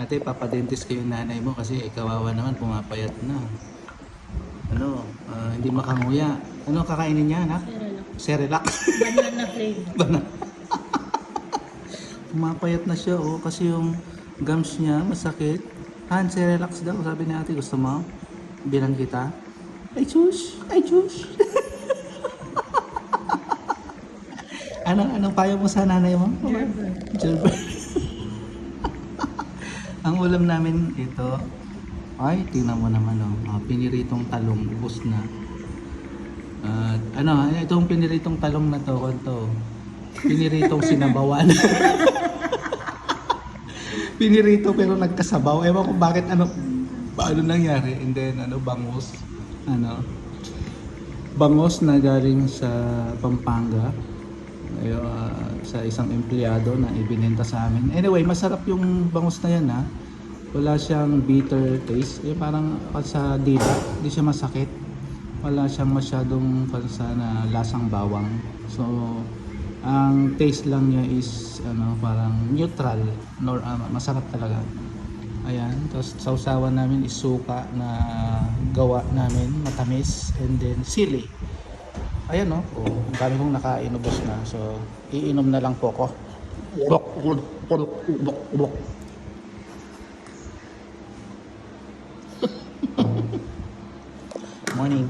Ate, papadentist ko yung nanay mo kasi kawawa naman, pumapayat na. Hindi makanguya. Ano kakainin niya, anak? Cerelac. Cerelac. Banana flavor. Pumapayat na siya, oh, kasi yung gums niya masakit. Han, Cerelac daw, sabi ni ate, gusto mo? Bilang kita. Ay, juice! Ay, juice! Anong payo mo sa nanay mo? Gerber. Ang ulam namin ito, ay, tingnan mo naman, piniritong talong, ubos na. Itong piniritong talong na to, piniritong sinabawan. Pinirito pero nagkasabaw. Ewan ko bakit, paano nangyari. And then, bangos na galing sa Pampanga. Sa isang empleyado na ibinenta sa amin. Anyway, masarap yung bangus na yan, ha. Wala siyang bitter taste. Parang sa dila, hindi siya masakit. Wala siyang masyadong na lasang bawang. So, ang taste lang niya is parang neutral, masarap talaga. Ayan, tapos sausawan namin is suka na gawa namin, matamis, and then sili. Ayan, ang dami kong nakainubos na. So, iinom na lang po ko. Morning.